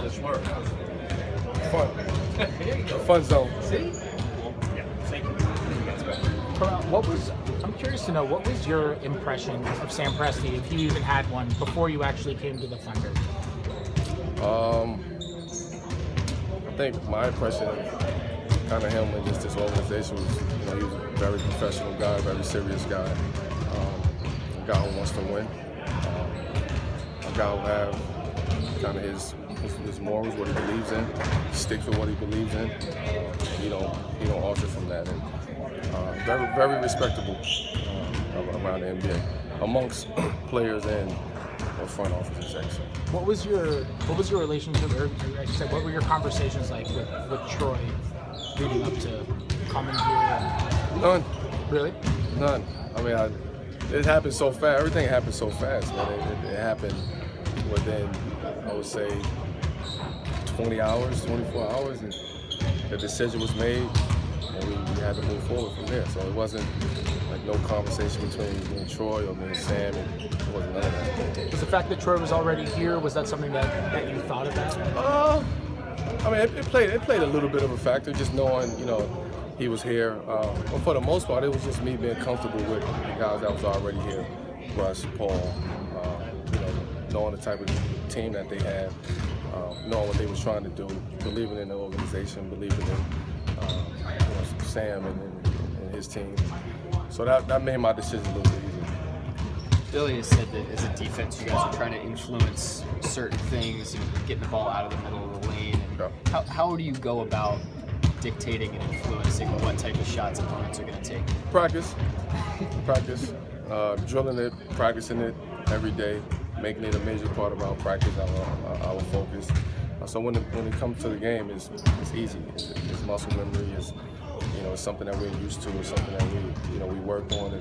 all this work? Fun. There you go. Fun zone. See? Well, yeah, thank you. That's good. I'm curious to know, what was your impression of Sam Presti, if you even had one, before you actually came to the Thunder? I think my impression of kind of him and just this organization was, he was a very professional guy, very serious guy, a guy who wants to win, a guy who have kind of his morals, what he believes in, sticks with what he believes in. He don't alter from that, and very respectable around the NBA amongst players and front office execs. What was your relationship, or I said, what were your conversations like with Troy leading up to coming here? None. Really? None. I mean, it happened so fast. Everything happened so fast, man. It happened within, I would say, 20 hours, 24 hours, and the decision was made, and we had to move forward from there. So it wasn't like no conversation between me and Troy or me and Sam, and it wasn't none of that. Was the fact that Troy was already here, was that something that you thought about? I mean, it played a little bit of a factor, just knowing, he was here. But for the most part, it was just me being comfortable with the guys that was already here, Russ, Paul, knowing the type of team that they had, knowing what they was trying to do, believing in the organization, believing in Sam and his team. So that made my decision a little bit easier. Billy has said that as a defense, you guys are trying to influence certain things and getting the ball out of the middle of the lane. And how do you go about dictating and influencing what type of shots opponents are going to take? Practice, drilling it, practicing it every day, making it a major part of our practice, our focus. So when it comes to the game, it's easy. It's muscle memory. It's something that we're used to. It's something that we work on.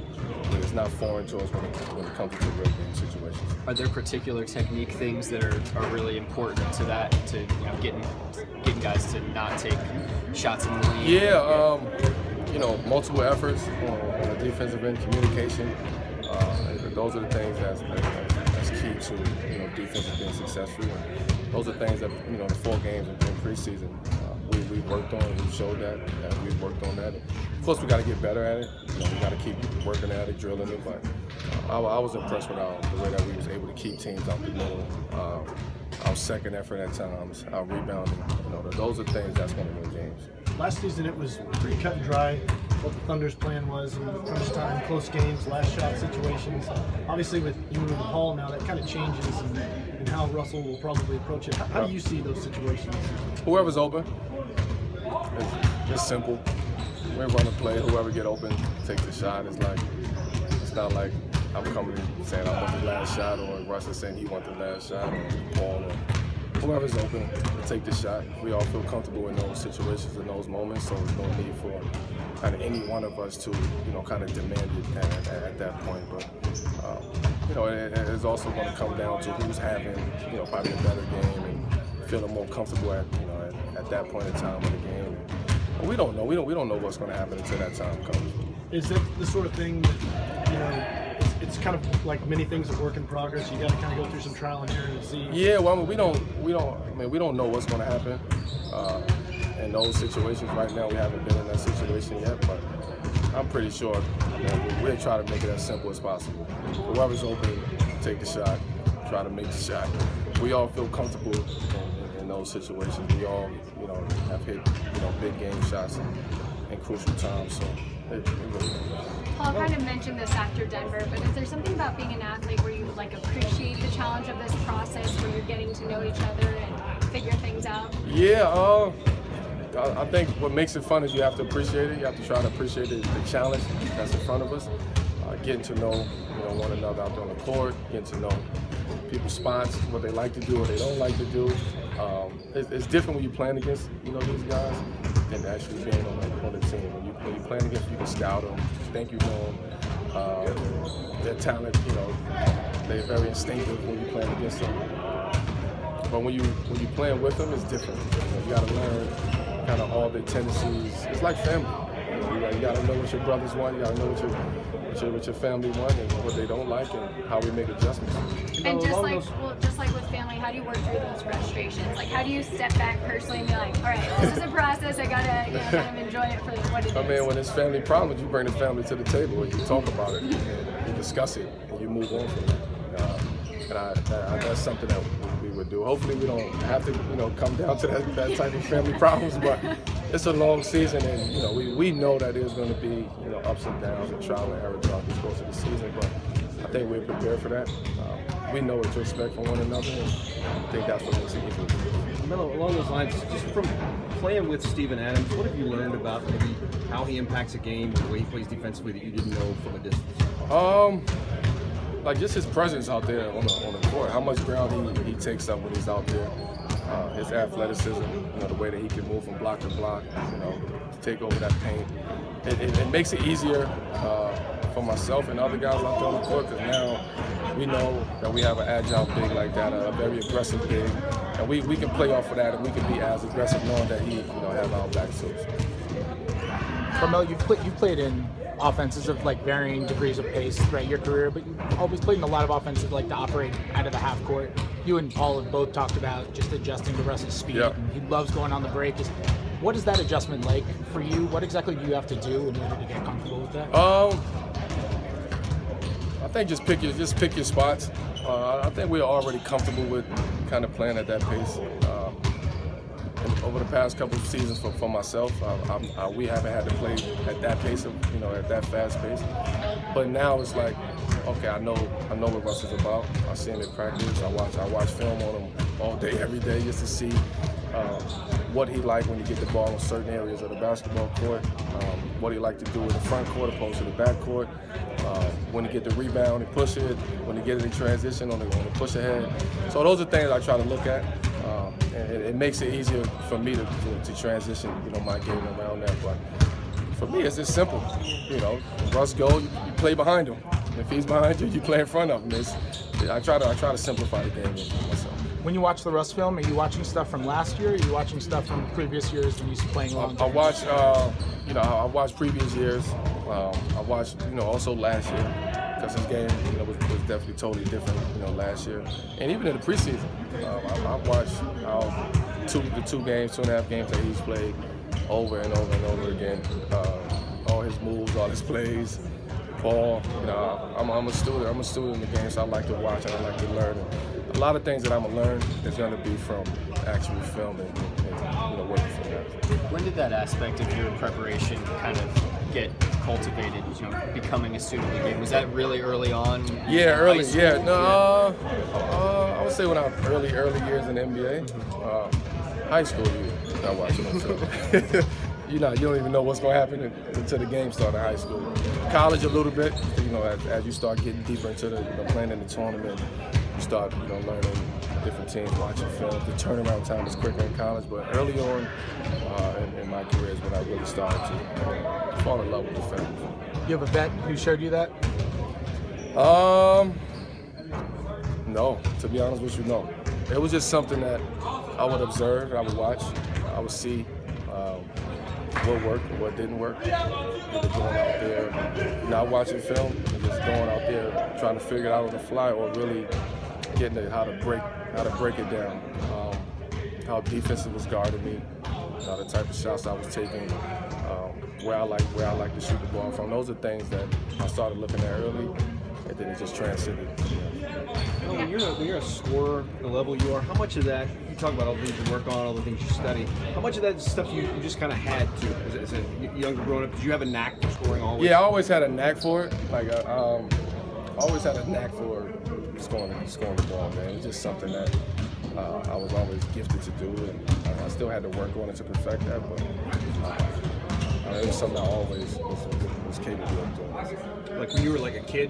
It's not foreign to us when it comes to real game situations. Are there particular technique things that are really important to that, to getting guys to not take shots in the lane? Yeah, multiple efforts on the defensive end, communication. Those are the things that's key to defense being successful. And those are things that the 4 games in preseason we've worked on. We've showed that we've worked on that. Of course, we got to get better at it. We got to keep working at it, drilling it. But I was impressed with the way that we was able to keep teams out the middle. Our second effort at times, our rebounding. Those are things that's going to win games. Last season, it was pretty cut and dry what the Thunder's plan was in crunch time, close games, last shot situations. Obviously, with you and Paul now, that kind of changes in how Russell will probably approach it. How do you see those situations? Whoever's open. It's simple. We run a play. Whoever get open, take the shot. It's not like I'm coming in saying I want the last shot, or Russ is saying he wants the last shot, or Paul, or whoever's open, take the shot. We all feel comfortable in those situations, in those moments, so there's no need for kind of any one of us to, kind of demand it at that point. But, it's also going to come down to who's having, probably a better game and feeling more comfortable at that point in time of the game. But we don't know. We don't know what's going to happen until that time comes. Is that the sort of thing that, it's kind of like many things that work in progress? You got to kind of go through some trial and error to see. Yeah, well, we don't know what's going to happen in those situations right now. We haven't been in that situation yet, but I'm pretty sure we'll try to make it as simple as possible. Whoever's open, take the shot, try to make the shot. We all feel comfortable in those situations. We all, have hit, big game shots in crucial times. So it really Paul kind of mentioned this after Denver, but is there something about being an athlete where you appreciate the challenge of this process, where you're getting to know each other and figure things out? Yeah, I think what makes it fun is you have to appreciate it. You have to try to appreciate the challenge that's in front of us. Getting to know one another out there on the court, getting to know people's spots, what they like to do, what they don't like to do. It's different when you're playing against these guys than actually being on the team. When you're playing against, you can scout them, think you know them, their talent. They're very instinctive when you're playing against them. But when you're playing with them, it's different. You got to learn kind of all their tendencies. It's like family. You gotta know what your brothers want. You gotta know what your family want and what they don't like, and how we make adjustments. And just like with family, how do you work through those frustrations? Like, how do you step back personally and be like, all right, this is a process. I gotta kind of enjoy it for what it is. I mean, when it's family problems, you bring the family to the table and you talk about it, and you discuss it, and you move on from it. That's something that we would do. Hopefully, we don't have to, come down to that type of family problems. But it's a long season, and we know that there's going to be ups and downs and trial and error throughout the course of the season. But I think we're prepared for that. We know what to expect from one another, and I think that's what makes it easy. Melo, along those lines, just from playing with Steven Adams, what have you learned about maybe how he impacts a game, the way he plays defensively that you didn't know from a distance? Like just his presence out there on the court, how much ground he takes up when he's out there, his athleticism, the way that he can move from block to block, to take over that paint. It makes it easier for myself and other guys out there on the court, because now we know that we have an agile big like that, a very aggressive big, and we can play off of that, and we can be as aggressive knowing that he has our back too. Carmelo, you've played in offenses of like varying degrees of pace throughout your career, but you've always played in a lot of offenses that like to operate out of the half court. You and Paul have both talked about just adjusting to Russ's speed. Yep. And he loves going on the break. What is that adjustment like for you? What exactly do you have to do in order to get comfortable with that? I think just pick your spots. I think we're already comfortable with kind of playing at that pace. And over the past couple of seasons for myself, we haven't had to play at that pace, at that fast pace. But now it's like, okay, I know what Russ is about. I see him in practice. I watch film on him all day, every day, just to see what he like when he get the ball in certain areas of the basketball court, what he like to do in the front court opposed to the back court, when he get the rebound and push it, when he get it in transition on the push ahead. So those are things I try to look at. And it makes it easier for me to transition, my game around that. But for me, it's just simple. Russ go, you play behind him. If he's behind you, you play in front of him. I try to simplify the game myself. When you watch the Russ film, are you watching stuff from last year? Or are you watching stuff from previous years when he's playing long term? I watched previous years. I watched, also last year. Because his game, was definitely totally different, last year. And even in the preseason, I watched the 2.5 games that he's played over and over and over again. All his moves, all his plays. Paul, I'm a student. I'm a student in the game, so I like to watch and I like to learn. And a lot of things that I'm gonna learn is gonna be from actual film and working from that. When did that aspect of your preparation kind of get cultivated, becoming a student of the game? Was that really early on? Yeah, early. Yeah, no. I would say when I was early years in the NBA, high school, you're not watching on film. You don't even know what's going to happen until the game starts in high school. College a little bit, as you start getting deeper into playing in the tournament, you start learning different teams, watching film. The turnaround time is quicker in college, but early on in my career is when I really started to fall in love with the film. You have a vet who showed you that? No, to be honest with you, no. It was just something that I would observe, I would watch, I would see what worked and what didn't work. Either going out there, not watching film, and just going out there trying to figure it out on the fly, or really getting to how to break it down. How defensive was guarding me, the type of shots I was taking, where I like to shoot the ball from. Those are things that I started looking at early, and then it just transcended. Well, when you're a scorer, the level you are, how much of that, you talk about all the things you work on, all the things you study, how much of that stuff you just kind of had to, as a younger growing up? Did you have a knack for scoring always? Yeah, I always had a knack for it. Like, I always had a knack for scoring the ball, man. It's just something that I was always gifted to do, and I still had to work on it to perfect that, but it was something I always was capable of doing. Like when you were like a kid,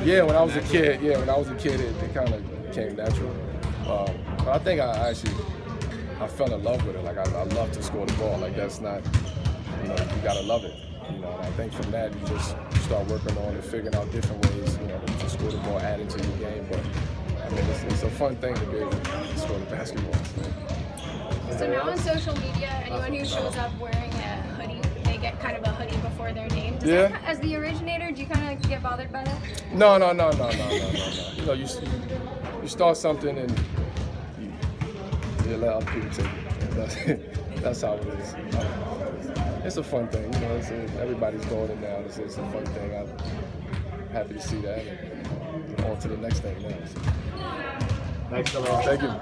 Yeah, when I was a kid, it kind of came natural. But I think I fell in love with it. Like I love to score the ball. Like that's not, you gotta love it. And I think from that you just start working on it, figuring out different ways, to score the ball, add into your game. But I mean, it's a fun thing to be able to score the basketball. So now on social media, anyone who shows up wearing a hoodie, they get get kind of a hoodie before their name. Does Yeah. that, as the originator, do you kind of get bothered by that? No. You know, you start something and you let other people take it. That's how it is. It's a fun thing, you know. Everybody's doing it now. It's a fun thing. I'm happy to see that. And on to the next thing now. So. Thanks, Carmelo. Thank you.